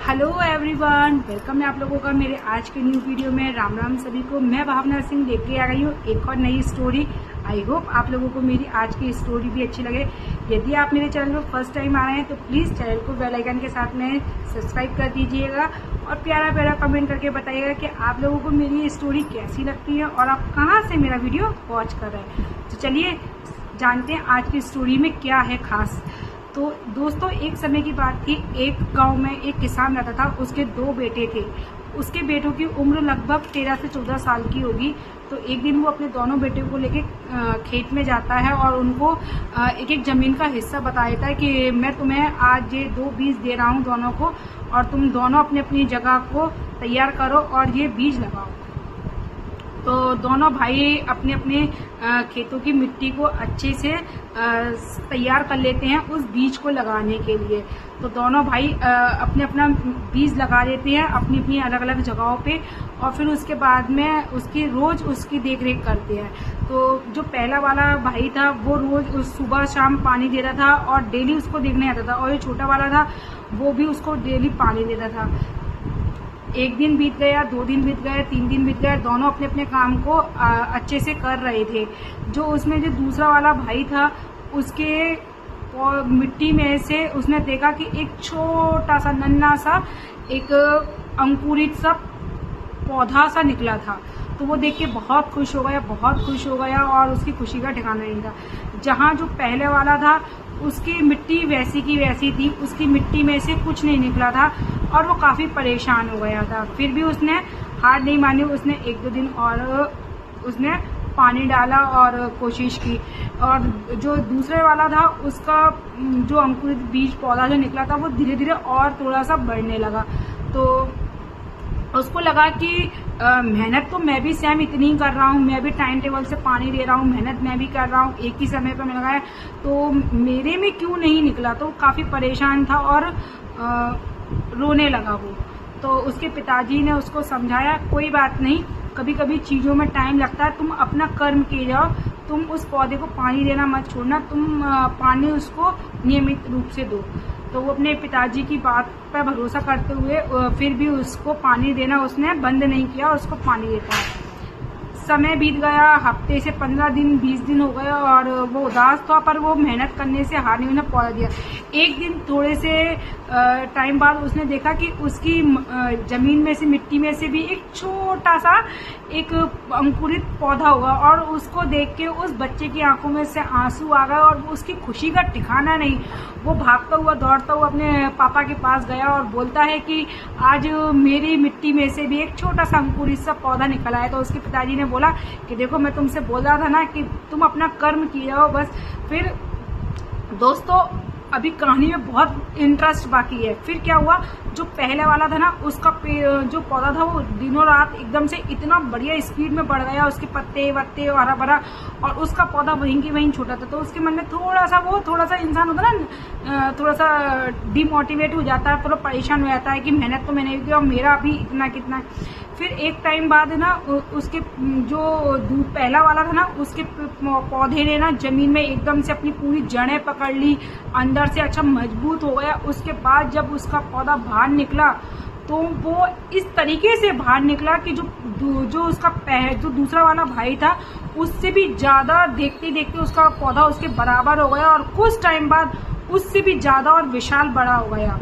Hello everyone, welcome है आप लोगों का मेरे आज के न्यू वीडियो में। राम राम सभी को। मैं भावना सिंह लेके आ गई हूँ एक और नई स्टोरी। आई होप आप लोगों को मेरी आज की स्टोरी भी अच्छी लगे। यदि आप मेरे चैनल पर फर्स्ट टाइम आ रहे हैं तो प्लीज़ चैनल को बेल आइकन के साथ में सब्सक्राइब कर दीजिएगा और प्यारा प्यारा कमेंट करके बताइएगा कि आप लोगों को मेरी ये स्टोरी कैसी लगती है और आप कहाँ से मेरा वीडियो वॉच कर रहे हैं। तो चलिए जानते हैं आज की स्टोरी में क्या है खास। तो दोस्तों, एक समय की बात थी। एक गांव में एक किसान रहता था। उसके 2 बेटे थे। उसके बेटों की उम्र लगभग 13 से 14 साल की होगी। तो एक दिन वो अपने दोनों बेटों को लेके खेत में जाता है और उनको एक एक जमीन का हिस्सा बता देता है कि मैं तुम्हें आज ये 2 बीज दे रहा हूँ दोनों को, और तुम दोनों अपनी अपनी जगह को तैयार करो और ये बीज लगाओ। तो दोनों भाई अपने अपने खेतों की मिट्टी को अच्छे से तैयार कर लेते हैं उस बीज को लगाने के लिए। तो दोनों भाई अपने अपना बीज लगा देते हैं अपनी अपनी अलग अलग जगहों पे, और फिर उसके बाद में उसकी रोज उसकी देखरेख करते हैं। तो जो पहला वाला भाई था वो रोज सुबह शाम पानी देता था और डेली उसको देखने आता था, और जो छोटा वाला था वो भी उसको डेली पानी देता था। एक दिन बीत गया, 2 दिन बीत गए, 3 दिन बीत गए। दोनों अपने अपने काम को अच्छे से कर रहे थे। जो उसमें जो दूसरा वाला भाई था उसके मिट्टी में से उसने देखा कि एक छोटा सा नन्हा सा एक अंकुरित सा पौधा सा निकला था। तो वो देख के बहुत खुश हो गया और उसकी खुशी का ठिकाना नहीं था। जहाँ जो पहले वाला था उसकी मिट्टी वैसी की वैसी थी, उसकी मिट्टी में से कुछ नहीं निकला था और वो काफ़ी परेशान हो गया था। फिर भी उसने हार नहीं मानी। उसने 1-2 दिन और उसने पानी डाला और कोशिश की, और जो दूसरे वाला था उसका जो अंकुरित बीज पौधा जो निकला था वो धीरे धीरे और थोड़ा सा बढ़ने लगा। तो उसको लगा कि मेहनत तो मैं भी सेम इतनी ही कर रहा हूँ, मैं भी टाइम टेबल से पानी दे रहा हूँ, मेहनत मैं भी कर रहा हूँ, एक ही समय पर मैं लगाया, तो मेरे में क्यों नहीं निकला। तो काफ़ी परेशान था और रोने लगा वो। तो उसके पिताजी ने उसको समझाया, कोई बात नहीं, कभी कभी चीज़ों में टाइम लगता है, तुम अपना कर्म किए जाओ, तुम उस पौधे को पानी देना मत छोड़ना, तुम पानी उसको नियमित रूप से दो। तो वो अपने पिताजी की बात पर भरोसा करते हुए फिर भी उसको पानी देना उसने बंद नहीं किया, उसको पानी देता है। समय बीत गया, हफ्ते से 15 दिन 20 दिन हो गए और वो उदास था, पर वो मेहनत करने से हार नहीं, उन्हें पौधा दिया। एक दिन थोड़े से टाइम बाद उसने देखा कि उसकी जमीन में से मिट्टी में से भी एक छोटा सा एक अंकुरित पौधा हुआ, और उसको देख के उस बच्चे की आंखों में से आंसू आ गए और उसकी खुशी का ठिकाना नहीं। वो भागता हुआ दौड़ता हुआ अपने पापा के पास गया और बोलता है कि आज मेरी मिट्टी में से भी एक छोटा सा अंकुरित सा पौधा निकला है। तो उसके पिताजी ने बोला कि देखो, मैं तुमसे बोल रहा था ना कि तुम अपना कर्म किए जाओ बस। फिर दोस्तों, अभी कहानी में बहुत इंटरेस्ट बाकी है। फिर क्या हुआ, जो पहले वाला था ना उसका जो पौधा था वो दिनों रात एकदम से इतना बढ़िया स्पीड में बढ़ गया, उसके पत्ते वत्ते हरा भरा, और उसका पौधा वहीं की वहीं छोटा था। तो उसके मन में थोड़ा सा इंसान होता ना, थोड़ा सा डिमोटिवेट हो जाता है, थोड़ा परेशान हो जाता है कि मेहनत तो मैंने की और मेरा अभी इतना कितना है। फिर एक टाइम बाद ना उसके जो पहला वाला था ना उसके पौधे ने ना जमीन में एकदम से अपनी पूरी जड़ें पकड़ ली, अंदर से अच्छा मजबूत हो गया। उसके बाद जब उसका पौधा बाहर निकला तो वो इस तरीके से बाहर निकला कि जो उसका जो दूसरा वाला भाई था उससे भी ज्यादा, देखते देखते उसका पौधा उसके बराबर हो गया, और कुछ टाइम बाद उससे भी ज्यादा और विशाल बड़ा हो गया।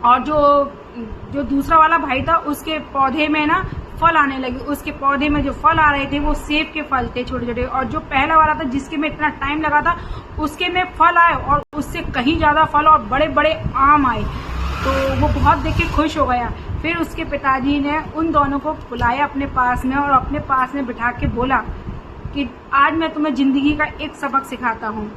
और जो दूसरा वाला भाई था उसके पौधे में ना फल आने लगे। उसके पौधे में जो फल आ रहे थे वो सेब के फल थे, छोटे छोटे। और जो पहला वाला था जिसके में इतना टाइम लगा था उसके में फल आए और उससे कहीं ज्यादा फल और बड़े बड़े आम आए। तो वो बहुत देख के खुश हो गया। फिर उसके पिताजी ने उन दोनों को बुलाया अपने पास में और अपने पास में बिठा के बोला कि आज मैं तुम्हें जिंदगी का एक सबक सिखाता हूँ,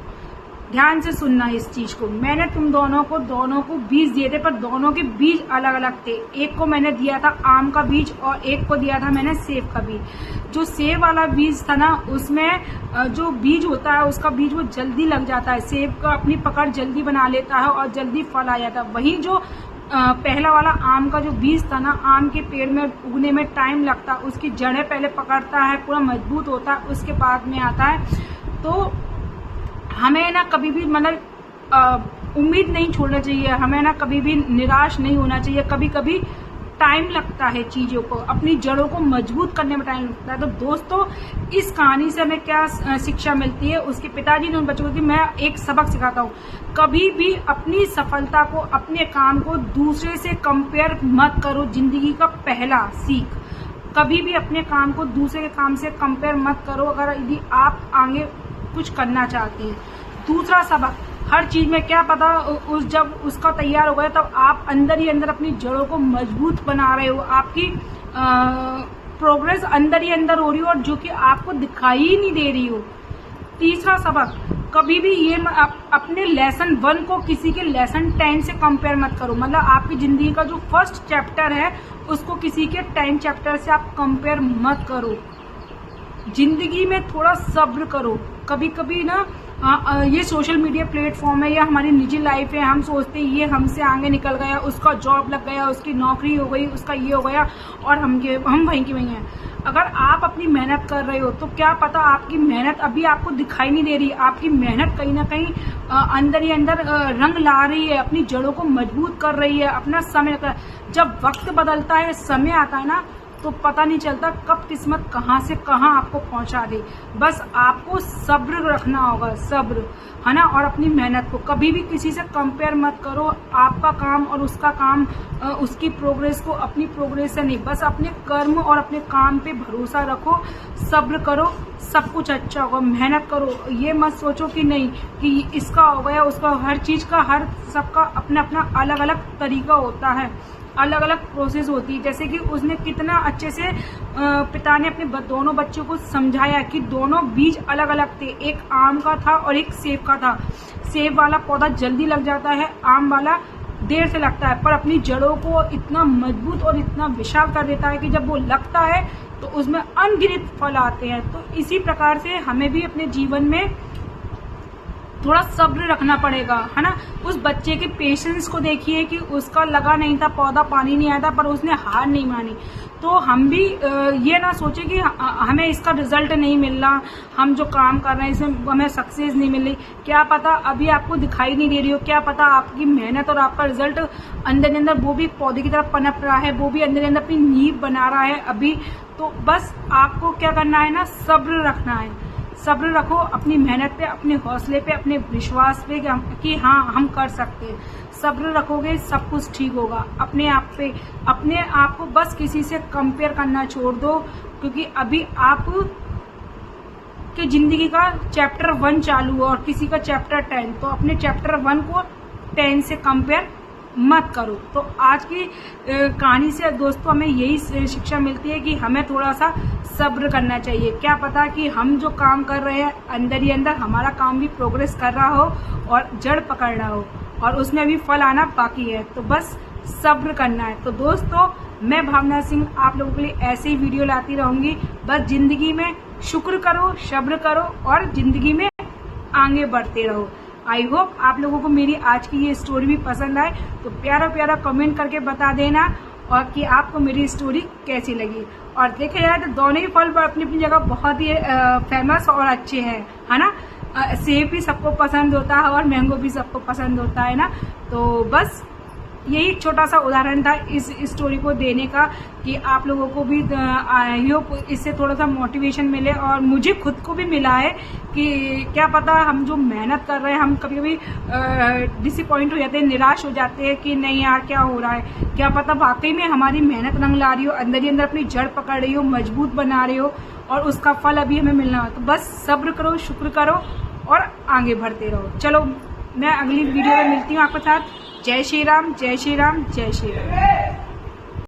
ध्यान से सुनना इस चीज को। मैंने तुम दोनों को बीज दिए थे, पर दोनों के बीज अलग अलग थे। एक को मैंने दिया था आम का बीज और एक को दिया था मैंने सेब का बीज। जो सेब वाला बीज था ना उसमें जो बीज होता है उसका बीज वो जल्दी लग जाता है, सेब का अपनी पकड़ जल्दी बना लेता है और जल्दी फल आ जाता है। वही जो पहला वाला आम का जो बीज था ना, आम के पेड़ में उगने में टाइम लगता है, उसकी जड़ें पहले पकड़ता है, पूरा मजबूत होता है, उसके बाद में आता है। तो हमें ना कभी भी मतलब उम्मीद नहीं छोड़ना चाहिए, हमें ना कभी भी निराश नहीं होना चाहिए। कभी कभी टाइम लगता है चीज़ों को, अपनी जड़ों को मजबूत करने में टाइम लगता है। तो दोस्तों, इस कहानी से हमें क्या शिक्षा मिलती है? उसके पिताजी ने उन बच्चों को कि मैं एक सबक सिखाता हूँ, कभी भी अपनी सफलता को, अपने काम को दूसरे से कंपेयर मत करो। जिंदगी का पहला सीख, कभी भी अपने काम को दूसरे के काम से कंपेयर मत करो अगर यदि आप आगे कुछ करना चाहते हैं। दूसरा सबक, हर चीज में क्या पता जब उसका तैयार हो गया तब आप अंदर ही अंदर अपनी जड़ों को मजबूत बना रहे हो, आपकी प्रोग्रेस अंदर ही अंदर हो रही हो और जो कि आपको दिखाई ही नहीं दे रही हो। तीसरा सबक, कभी भी ये अपने लेसन 1 को किसी के लेसन 10 से कंपेयर मत करो। मतलब आपकी जिंदगी का जो फर्स्ट चैप्टर है उसको किसी के 10 चैप्टर से आप कंपेयर मत करो। जिंदगी में थोड़ा सब्र करो। कभी कभी ना ये सोशल मीडिया प्लेटफॉर्म है या हमारी निजी लाइफ है, हम सोचते हैं ये हमसे आगे निकल गया, उसका जॉब लग गया, उसकी नौकरी हो गई, उसका ये हो गया और हम वहीं की वहीं हैं। अगर आप अपनी मेहनत कर रहे हो तो क्या पता आपकी मेहनत अभी आपको दिखाई नहीं दे रही, आपकी मेहनत कहीं ना कहीं अंदर ही अंदर रंग ला रही है, अपनी जड़ों को मजबूत कर रही है। अपना समय, जब वक्त बदलता है, समय आता है ना, तो पता नहीं चलता कब किस्मत कहाँ से कहाँ आपको पहुंचा दे। बस आपको सब्र रखना होगा, सब्र, है ना। और अपनी मेहनत को कभी भी किसी से कंपेयर मत करो। आपका काम और उसका काम, उसकी प्रोग्रेस को अपनी प्रोग्रेस से नहीं, बस अपने कर्म और अपने काम पे भरोसा रखो, सब्र करो, सब कुछ अच्छा होगा। मेहनत करो, ये मत सोचो कि नहीं कि इसका हो गया, उसका, हर चीज का, हर सबका अपना अपना अलग अलग तरीका होता है, अलग अलग प्रोसेस होती है। जैसे कि उसने कितना अच्छे से पिता ने अपने दोनों बच्चों को समझाया कि दोनों बीज अलग अलग थे, एक आम का था और एक सेब का था। सेब वाला पौधा जल्दी लग जाता है, आम वाला देर से लगता है, पर अपनी जड़ों को इतना मजबूत और इतना विशाल कर देता है कि जब वो लगता है तो उसमें अनगिनत फल आते हैं। तो इसी प्रकार से हमें भी अपने जीवन में थोड़ा सब्र रखना पड़ेगा, है ना। उस बच्चे के पेशेंस को देखिए कि उसका लगा नहीं था पौधा, पानी नहीं आया था, पर उसने हार नहीं मानी। तो हम भी ये ना सोचे कि हमें इसका रिजल्ट नहीं मिल रहा, हम जो काम कर रहे हैं इसमें हमें सक्सेस नहीं मिल रही। क्या पता अभी आपको दिखाई नहीं दे रही हो, क्या पता आपकी मेहनत और आपका रिजल्ट अंदर अंदर वो भी पौधे की तरफ पनप रहा है, वो भी अंदर अंदर अपनी नींव बना रहा है अभी। तो बस आपको क्या करना है ना, सब्र रखना है। सब्र रखो अपनी मेहनत पे, अपने हौसले पे, अपने विश्वास पे कि हाँ हम कर सकते हैं। सब्र रखोगे सब कुछ ठीक होगा। अपने आप पे, अपने आप को बस किसी से कंपेयर करना छोड़ दो, क्योंकि अभी आप के जिंदगी का चैप्टर 1 चालू है और किसी का चैप्टर 10, तो अपने चैप्टर 1 को 10 से कंपेयर मत करो। तो आज की कहानी से दोस्तों हमें यही शिक्षा मिलती है कि हमें थोड़ा सा सब्र करना चाहिए। क्या पता कि हम जो काम कर रहे हैं अंदर ही अंदर हमारा काम भी प्रोग्रेस कर रहा हो और जड़ पकड़ रहा हो और उसमें भी फल आना बाकी है। तो बस सब्र करना है। तो दोस्तों, मैं भावना सिंह आप लोगों के लिए ऐसे ही वीडियो लाती रहूंगी। बस जिंदगी में शुक्र करो, सब्र करो और जिंदगी में आगे बढ़ते रहो। आई होप आप लोगों को मेरी आज की ये स्टोरी भी पसंद आए, तो प्यारा प्यारा कमेंट करके बता देना और कि आपको मेरी स्टोरी कैसी लगी। और देखा जाए तो दोनों ही फल अपनी अपनी जगह बहुत ही फेमस और अच्छे हैं, है ना। सेब भी सबको पसंद होता है और मैंगो भी सबको पसंद होता है ना। तो बस यही छोटा सा उदाहरण था इस स्टोरी को देने का कि आप लोगों को भी इससे थोड़ा सा मोटिवेशन मिले और मुझे खुद को भी मिला है कि क्या पता हम जो मेहनत कर रहे हैं, हम कभी कभी डिसअपॉइंट हो जाते हैं, निराश हो जाते हैं कि नहीं यार क्या हो रहा है। क्या पता वाकई में हमारी मेहनत रंग ला रही हो, अंदर ही अंदर अपनी जड़ पकड़ रही हो, मजबूत बना रही हो और उसका फल अभी हमें मिलना हो। तो बस सब्र करो, शुक्र करो और आगे बढ़ते रहो। चलो मैं अगली वीडियो में मिलती हूँ आपके साथ। जय श्री राम, जय श्री राम, जय श्री राम।